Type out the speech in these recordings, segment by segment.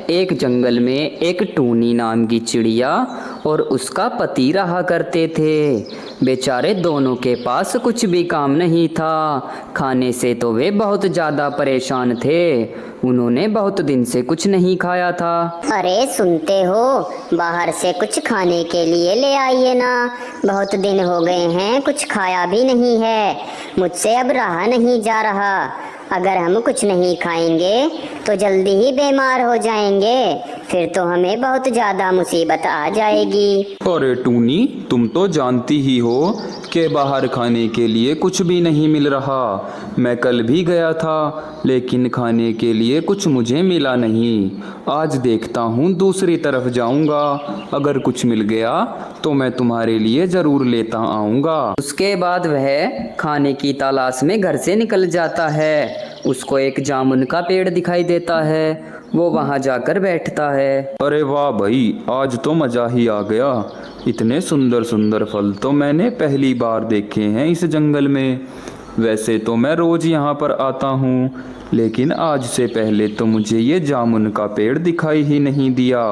एक जंगल में एक टूनी नाम की चिड़िया और उसका पति रहा करते थे। बेचारे दोनों के पास कुछ भी काम नहीं था। खाने से तो वे बहुत ज़्यादा परेशान थे। उन्होंने बहुत दिन से कुछ नहीं खाया था। अरे सुनते हो, बाहर से कुछ खाने के लिए ले आइए ना। बहुत दिन हो गए हैं, कुछ खाया भी नहीं है। मुझसे अब रहा नहीं जा रहा। अगर हम कुछ नहीं खाएंगे तो जल्दी ही बीमार हो जाएंगे। फिर तो हमें बहुत ज़्यादा मुसीबत आ जाएगी। अरे टूनी, तुम तो जानती ही हो कि बाहर खाने के लिए कुछ भी नहीं मिल रहा। मैं कल भी गया था, लेकिन खाने के लिए कुछ मुझे मिला नहीं। आज देखता हूँ, दूसरी तरफ जाऊँगा। अगर कुछ मिल गया तो मैं तुम्हारे लिए ज़रूर लेता आऊँगा। उसके बाद वह खाने की तलाश में घर से निकल जाता है। उसको एक जामुन का पेड़ दिखाई देता है। वो वहाँ जाकर बैठता है। अरे वाह भाई, आज तो मज़ा ही आ गया। इतने सुंदर सुंदर फल तो मैंने पहली बार देखे हैं इस जंगल में। वैसे तो मैं रोज़ यहाँ पर आता हूँ, लेकिन आज से पहले तो मुझे ये जामुन का पेड़ दिखाई ही नहीं दिया।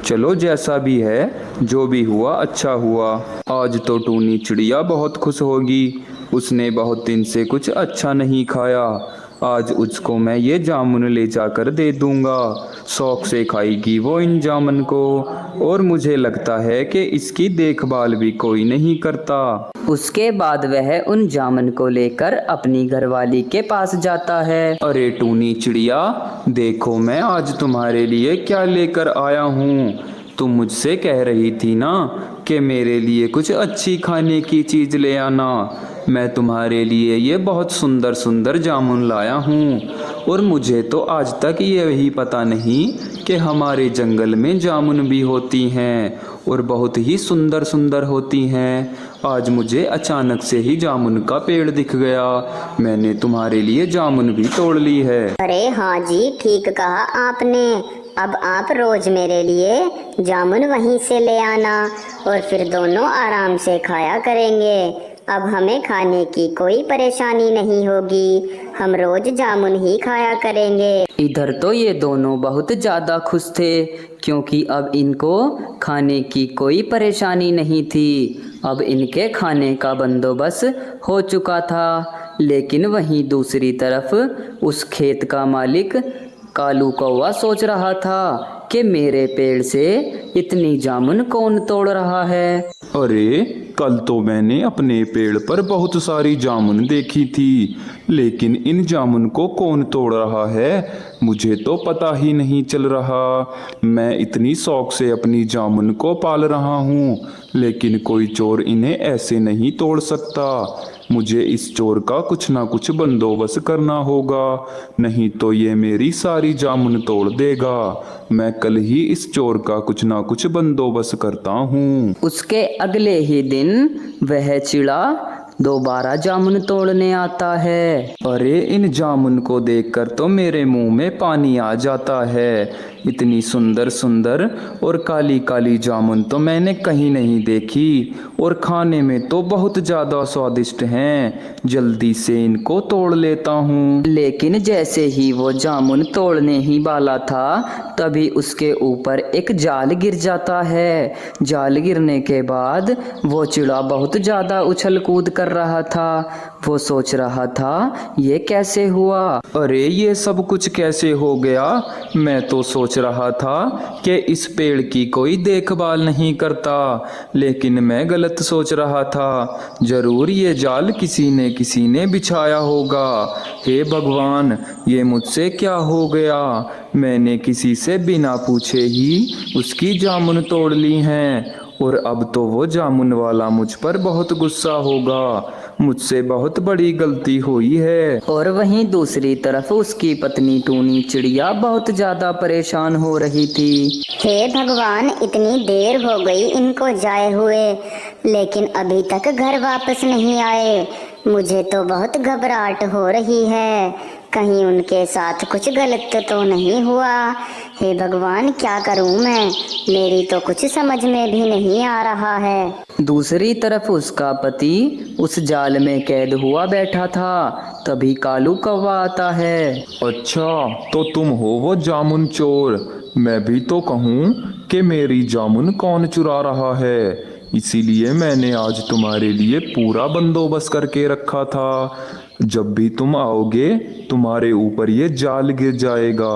चलो, जैसा भी है, जो भी हुआ अच्छा हुआ। आज तो टूनी चिड़िया बहुत खुश होगी। उसने बहुत दिन से कुछ अच्छा नहीं खाया। आज उसको मैं ये जामुन ले जाकर दे दूंगा। शौक से खाएगी वो इन जामुन को, और मुझे लगता है कि इसकी देखभाल भी कोई नहीं करता। उसके बाद वह उन जामुन को लेकर अपनी घरवाली के पास जाता है। अरे टूनी चिड़िया, देखो मैं आज तुम्हारे लिए क्या लेकर आया हूँ। तुम मुझसे कह रही थी ना कि मेरे लिए कुछ अच्छी खाने की चीज़ ले आना। मैं तुम्हारे लिए ये बहुत सुंदर सुंदर जामुन लाया हूँ। और मुझे तो आज तक ये भी पता नहीं कि हमारे जंगल में जामुन भी होती हैं और बहुत ही सुंदर सुंदर होती हैं। आज मुझे अचानक से ही जामुन का पेड़ दिख गया। मैंने तुम्हारे लिए जामुन भी तोड़ ली है। अरे हाँ जी, ठीक कहा आपने। अब आप रोज मेरे लिए जामुन वहीं से ले आना और फिर दोनों आराम से खाया करेंगे। अब हमें खाने की कोई परेशानी नहीं होगी। हम रोज जामुन ही खाया करेंगे। इधर तो ये दोनों बहुत ज़्यादा खुश थे, क्योंकि अब इनको खाने की कोई परेशानी नहीं थी। अब इनके खाने का बंदोबस्त हो चुका था। लेकिन वहीं दूसरी तरफ उस खेत का मालिक कालू कौवा सोच रहा था कि मेरे पेड़ से इतनी जामुन कौन तोड़ रहा है। अरे, कल तो मैंने अपने पेड़ पर बहुत सारी जामुन देखी थी, लेकिन इन जामुन को कौन तोड़ रहा है मुझे तो पता ही नहीं चल रहा। मैं इतनी शौक से अपनी जामुन को पाल रहा हूँ, लेकिन कोई चोर इन्हें ऐसे नहीं तोड़ सकता। मुझे इस चोर का कुछ ना कुछ बंदोबस्त करना होगा, नहीं तो ये मेरी सारी जामुन तोड़ देगा। मैं कल ही इस चोर का कुछ ना कुछ बंदोबस्त करता हूँ। उसके अगले ही दिन वह चिड़ा दोबारा जामुन तोड़ने आता है। अरे, इन जामुन को देखकर तो मेरे मुंह में पानी आ जाता है। इतनी सुंदर सुंदर और काली काली जामुन तो मैंने कहीं नहीं देखी, और खाने में तो बहुत ज़्यादा स्वादिष्ट हैं। जल्दी से इनको तोड़ लेता हूँ। लेकिन जैसे ही वो जामुन तोड़ने ही वाला था, तभी उसके ऊपर एक जाल गिर जाता है। जाल गिरने के बाद वो चिड़ा बहुत ज़्यादा उछल कूद कर रहा था। वो सोच रहा था, ये कैसे हुआ? अरे, ये सब कुछ कैसे हो गया? मैं तो सोच रहा था कि इस पेड़ की कोई देखभाल नहीं करता, लेकिन मैं गलत सोच रहा था। जरूर ये जाल किसी ने बिछाया होगा। हे भगवान, ये मुझसे क्या हो गया? मैंने किसी से बिना पूछे ही उसकी जामुन तोड़ ली हैं, और अब तो वो जामुन वाला मुझ पर बहुत गुस्सा होगा। मुझसे बहुत बड़ी गलती हुई है। और वहीं दूसरी तरफ उसकी पत्नी टूनी चिड़िया बहुत ज़्यादा परेशान हो रही थी। हे भगवान, इतनी देर हो गई इनको जाए हुए, लेकिन अभी तक घर वापस नहीं आए। मुझे तो बहुत घबराहट हो रही है, कहीं उनके साथ कुछ गलत तो नहीं हुआ। हे भगवान, क्या करूं मैं? मेरी तो कुछ समझ में भी नहीं आ रहा है। दूसरी तरफ उसका पति उस जाल में कैद हुआ बैठा था। तभी कालू कौवा आता है। अच्छा, तो तुम हो वो जामुन चोर। मैं भी तो कहूँ कि मेरी जामुन कौन चुरा रहा है, इसीलिए मैंने आज तुम्हारे लिए पूरा बंदोबस्त करके रखा था। जब भी तुम आओगे तुम्हारे ऊपर ये जाल गिर जाएगा।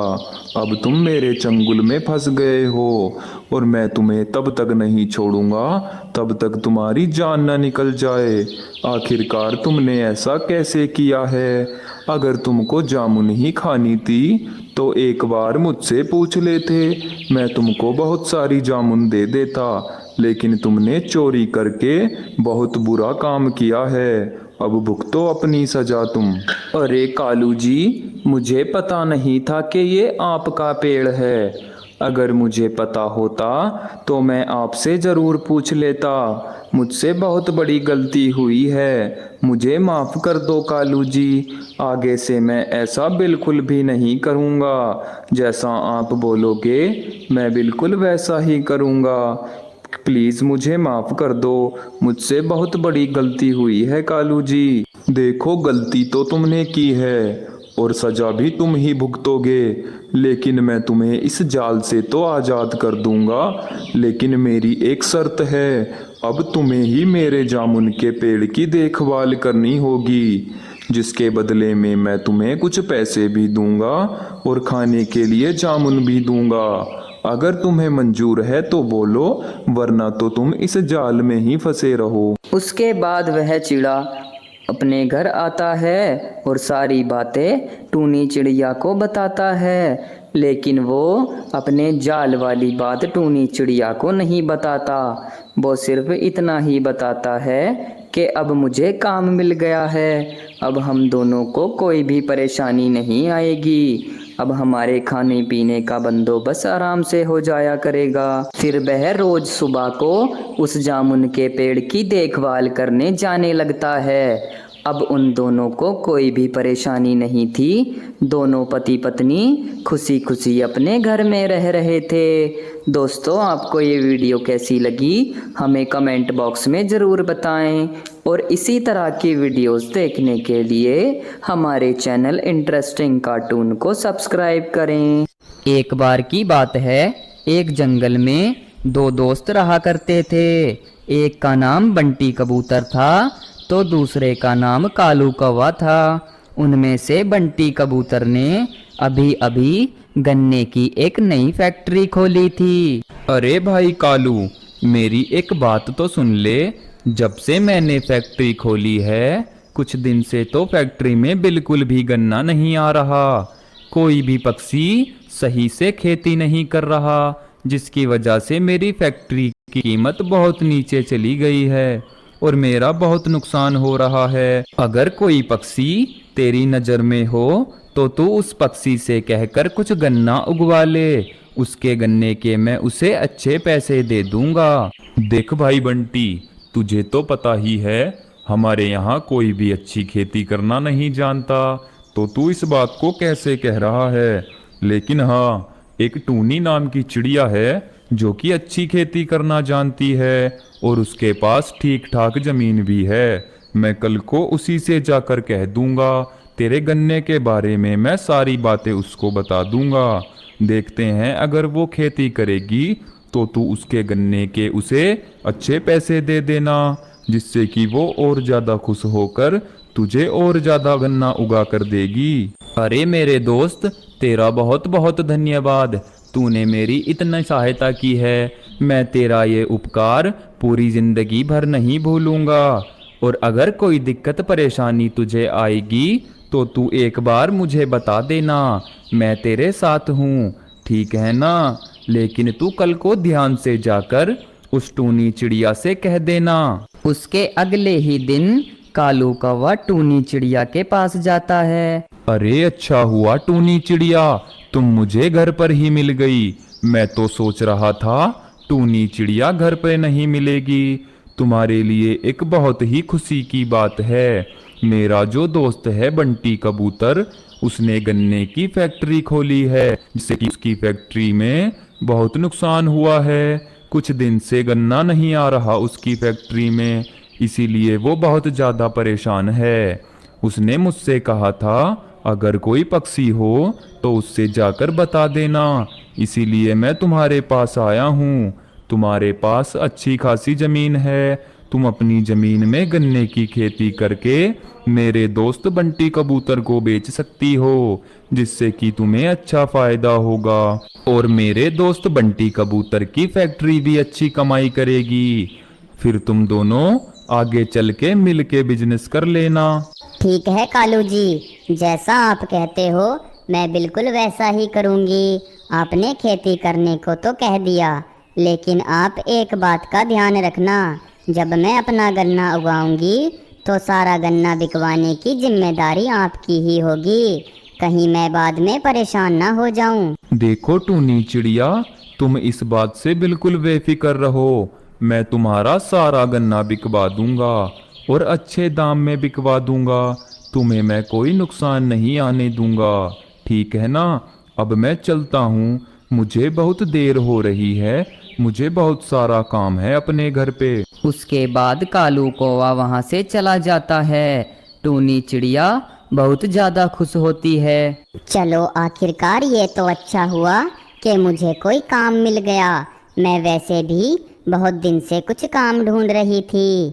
अब तुम मेरे चंगुल में फंस गए हो और मैं तुम्हें तब तक नहीं छोड़ूंगा तब तक तुम्हारी जान न निकल जाए। आखिरकार तुमने ऐसा कैसे किया है? अगर तुमको जामुन ही खानी थी तो एक बार मुझसे पूछ लेते, मैं तुमको बहुत सारी जामुन दे देता, लेकिन तुमने चोरी करके बहुत बुरा काम किया है। अब भुगतो अपनी सजा तुम। अरे कालू जी, मुझे पता नहीं था कि ये आपका पेड़ है। अगर मुझे पता होता तो मैं आपसे ज़रूर पूछ लेता। मुझसे बहुत बड़ी गलती हुई है, मुझे माफ़ कर दो कालू जी। आगे से मैं ऐसा बिल्कुल भी नहीं करूँगा। जैसा आप बोलोगे मैं बिल्कुल वैसा ही करूँगा। प्लीज मुझे माफ कर दो, मुझसे बहुत बड़ी गलती हुई है कालू जी। देखो गलती तो तुमने की है और सजा भी तुम ही भुगतोगे, लेकिन मैं तुम्हें इस जाल से तो आजाद कर दूंगा, लेकिन मेरी एक शर्त है। अब तुम्हें ही मेरे जामुन के पेड़ की देखभाल करनी होगी, जिसके बदले में मैं तुम्हें कुछ पैसे भी दूंगा और खाने के लिए जामुन भी दूंगा। अगर तुम्हें मंजूर है तो बोलो, वरना तो तुम इस जाल में ही फंसे रहो। उसके बाद वह चिड़ा अपने घर आता है और सारी बातें टूनी चिड़िया को बताता है, लेकिन वो अपने जाल वाली बात टूनी चिड़िया को नहीं बताता। वो सिर्फ इतना ही बताता है कि अब मुझे काम मिल गया है, अब हम दोनों को कोई भी परेशानी नहीं आएगी, अब हमारे खाने पीने का बंदोबस्त आराम से हो जाया करेगा। फिर वह रोज सुबह को उस जामुन के पेड़ की देखभाल करने जाने लगता है। अब उन दोनों को कोई भी परेशानी नहीं थी। दोनों पति पत्नी खुशी खुशी अपने घर में रह रहे थे। दोस्तों, आपको ये वीडियो कैसी लगी हमें कमेंट बॉक्स में ज़रूर बताएं और इसी तरह की वीडियोस देखने के लिए हमारे चैनल इंटरेस्टिंग कार्टून को सब्सक्राइब करें। एक बार की बात है, एक जंगल में दो दोस्त रहा करते थे। एक का नाम बंटी कबूतर था तो दूसरे का नाम कालू कौवा था। उनमें से बंटी कबूतर ने अभी अभी गन्ने की एक नई फैक्ट्री खोली थी। अरे भाई कालू, मेरी एक बात तो सुन ले। जब से मैंने फैक्ट्री खोली है कुछ दिन से तो फैक्ट्री में बिल्कुल भी गन्ना नहीं आ रहा। कोई भी पक्षी सही से खेती नहीं कर रहा, जिसकी वजह से मेरी फैक्ट्री की कीमत बहुत नीचे चली गई है और मेरा बहुत नुकसान हो रहा है। अगर कोई पक्षी तेरी नज़र में हो तो तू उस पक्षी से कहकर कुछ गन्ना उगवा ले, उसके गन्ने के मैं उसे अच्छे पैसे दे दूंगा। देख भाई बंटी, तुझे तो पता ही है हमारे यहाँ कोई भी अच्छी खेती करना नहीं जानता, तो तू इस बात को कैसे कह रहा है। लेकिन हाँ, एक टूनी नाम की चिड़िया है जो कि अच्छी खेती करना जानती है और उसके पास ठीक ठाक जमीन भी है। मैं कल को उसी से जाकर कह दूंगा, तेरे गन्ने के बारे में मैं सारी बातें उसको बता दूंगा। देखते हैं अगर वो खेती करेगी तो तू उसके गन्ने के उसे अच्छे पैसे दे देना, जिससे कि वो और ज़्यादा खुश होकर तुझे और ज़्यादा गन्ना उगा कर देगी। अरे मेरे दोस्त, तेरा बहुत बहुत धन्यवाद, तूने मेरी इतनी सहायता की है। मैं तेरा ये उपकार पूरी जिंदगी भर नहीं भूलूंगा। और अगर कोई दिक्कत परेशानी तुझे आएगी तो तू एक बार मुझे बता देना, मैं तेरे साथ हूँ, ठीक है ना। लेकिन तू कल को ध्यान से जाकर उस टूनी चिड़िया से कह देना। उसके अगले ही दिन कालू कौवा टूनी चिड़िया के पास जाता है। अरे अच्छा हुआ टूनी चिड़िया, तुम मुझे घर पर ही मिल गई। मैं तो सोच रहा था टूनी चिड़िया घर पर नहीं मिलेगी। तुम्हारे लिए एक बहुत ही खुशी की बात है, मेरा जो दोस्त है बंटी कबूतर, उसने गन्ने की फैक्ट्री खोली है, जिससे कि उसकी फैक्ट्री में बहुत नुकसान हुआ है। कुछ दिन से गन्ना नहीं आ रहा उसकी फैक्ट्री में, इसीलिए वो बहुत ज़्यादा परेशान है। उसने मुझसे कहा था अगर कोई पक्षी हो तो उससे जाकर बता देना, इसीलिए मैं तुम्हारे पास आया हूँ। तुम्हारे पास अच्छी खासी जमीन है, तुम अपनी जमीन में गन्ने की खेती करके मेरे दोस्त बंटी कबूतर को बेच सकती हो, जिससे कि तुम्हें अच्छा फायदा होगा और मेरे दोस्त बंटी कबूतर की फैक्ट्री भी अच्छी कमाई करेगी। फिर तुम दोनों आगे चल के मिल के बिजनेस कर लेना। ठीक है कालू जी, जैसा आप कहते हो मैं बिल्कुल वैसा ही करूँगी। आपने खेती करने को तो कह दिया, लेकिन आप एक बात का ध्यान रखना, जब मैं अपना गन्ना उगाऊंगी तो सारा गन्ना बिकवाने की जिम्मेदारी आपकी ही होगी। कहीं मैं बाद में परेशान ना हो जाऊं। देखो टूनी चिड़िया, तुम इस बात से बिल्कुल बेफिक्र रहो, मैं तुम्हारा सारा गन्ना बिकवा दूंगा और अच्छे दाम में बिकवा दूंगा। तुम्हें मैं कोई नुकसान नहीं आने दूंगा, ठीक है ना। अब मैं चलता हूँ, मुझे बहुत देर हो रही है, मुझे बहुत सारा काम है अपने घर पे। उसके बाद कालू कौवा वहाँ से चला जाता है। टूनी चिड़िया बहुत ज़्यादा खुश होती है। चलो आखिरकार ये तो अच्छा हुआ कि मुझे कोई काम मिल गया। मैं वैसे भी बहुत दिन से कुछ काम ढूंढ रही थी।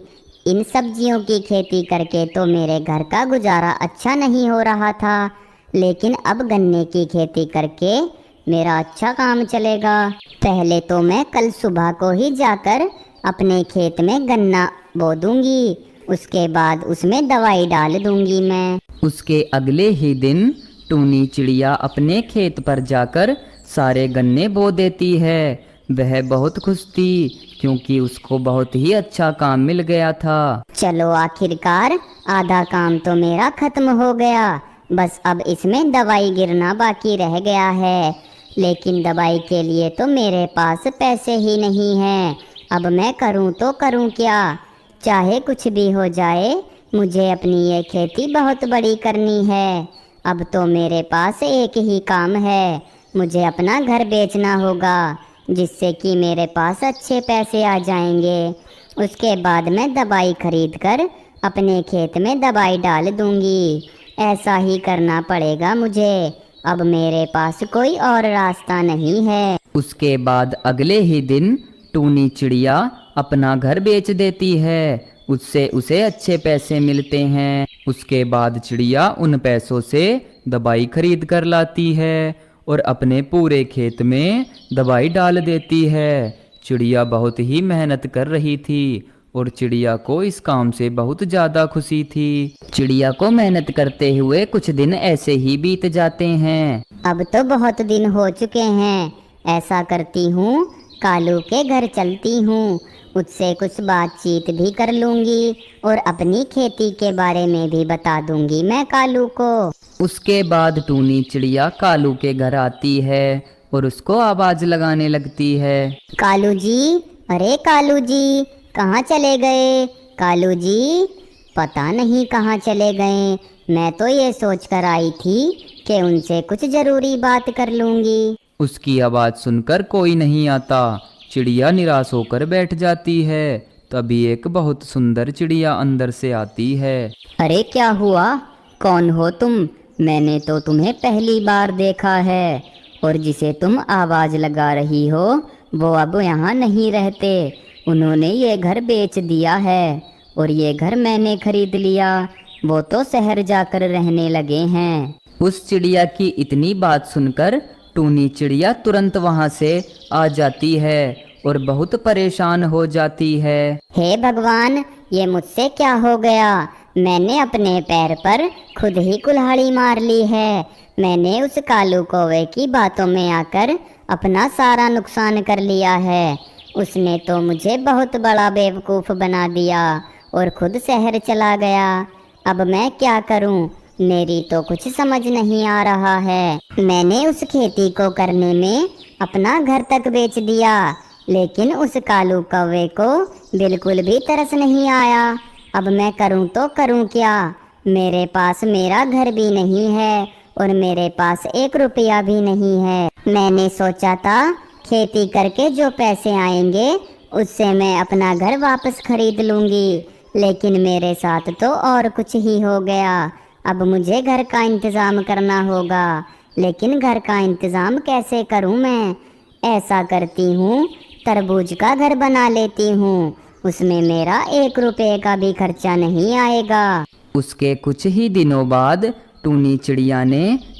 इन सब्जियों की खेती करके तो मेरे घर का गुजारा अच्छा नहीं हो रहा था, लेकिन अब गन्ने की खेती करके मेरा अच्छा काम चलेगा। पहले तो मैं कल सुबह को ही जाकर अपने खेत में गन्ना बो दूंगी, उसके बाद उसमें दवाई डाल दूंगी मैं। उसके अगले ही दिन टूनी चिड़िया अपने खेत पर जाकर सारे गन्ने बो देती है। वह बहुत खुश थी क्योंकि उसको बहुत ही अच्छा काम मिल गया था। चलो आखिरकार आधा काम तो मेरा खत्म हो गया, बस अब इसमें दवाई गिरना बाकी रह गया है। लेकिन दवाई के लिए तो मेरे पास पैसे ही नहीं हैं। अब मैं करूं तो करूं क्या? चाहे कुछ भी हो जाए, मुझे अपनी ये खेती बहुत बड़ी करनी है। अब तो मेरे पास एक ही काम है, मुझे अपना घर बेचना होगा, जिससे कि मेरे पास अच्छे पैसे आ जाएंगे। उसके बाद मैं दवाई खरीद कर अपने खेत में दवाई डाल दूंगी। ऐसा ही करना पड़ेगा मुझे, अब मेरे पास कोई और रास्ता नहीं है। उसके बाद अगले ही दिन टूनी चिड़िया अपना घर बेच देती है। उससे उसे अच्छे पैसे मिलते हैं। उसके बाद चिड़िया उन पैसों से दवाई खरीद कर लाती है और अपने पूरे खेत में दवाई डाल देती है। चिड़िया बहुत ही मेहनत कर रही थी और चिड़िया को इस काम से बहुत ज़्यादा खुशी थी। चिड़िया को मेहनत करते हुए कुछ दिन ऐसे ही बीत जाते हैं। अब तो बहुत दिन हो चुके हैं। ऐसा करती हूँ, कालू के घर चलती हूँ, उससे कुछ बातचीत भी कर लूँगी और अपनी खेती के बारे में भी बता दूँगी मैं कालू को। उसके बाद टूनी चिड़िया कालू के घर आती है और उसको आवाज़ लगाने लगती है। कालू जी, अरे कालू जी, कहाँ चले गए? कालू जी, पता नहीं कहाँ चले गए। मैं तो ये सोच कर आई थी कि उनसे कुछ ज़रूरी बात कर लूँगी। उसकी आवाज़ सुनकर कोई नहीं आता। चिड़िया निराश होकर बैठ जाती है। तभी एक बहुत सुंदर चिड़िया अंदर से आती है। अरे क्या हुआ? कौन हो तुम? मैंने तो तुम्हें पहली बार देखा है, और जिसे तुम आवाज़ लगा रही हो वो अब यहाँ नहीं रहते। उन्होंने ये घर बेच दिया है और ये घर मैंने खरीद लिया। वो तो शहर जाकर रहने लगे हैं। उस चिड़िया की इतनी बात सुनकर टूनी चिड़िया तुरंत वहाँ से आ जाती है और बहुत परेशान हो जाती है। हे भगवान, ये मुझसे क्या हो गया? मैंने अपने पैर पर खुद ही कुल्हाड़ी मार ली है। मैंने उस कालू कौवे की बातों में आकर अपना सारा नुकसान कर लिया है। उसने तो मुझे बहुत बड़ा बेवकूफ़ बना दिया और खुद शहर चला गया। अब मैं क्या करूं? मेरी तो कुछ समझ नहीं आ रहा है। मैंने उस खेती को करने में अपना घर तक बेच दिया, लेकिन उस कालू कौवे को बिल्कुल भी तरस नहीं आया। अब मैं करूं तो करूं क्या? मेरे पास मेरा घर भी नहीं है और मेरे पास 1 रुपया भी नहीं है। मैंने सोचा था खेती करके जो पैसे आएंगे उससे मैं अपना घर वापस खरीद लूँगी, लेकिन मेरे साथ तो और कुछ ही हो गया। अब मुझे घर का इंतज़ाम करना होगा, लेकिन घर का इंतज़ाम कैसे करूं मैं? ऐसा करती हूँ, तरबूज का घर बना लेती हूँ, उसमें मेरा 1 रुपए का भी खर्चा नहीं आएगा। उसके कुछ ही दिनों बाद टूनी चिड़िया ने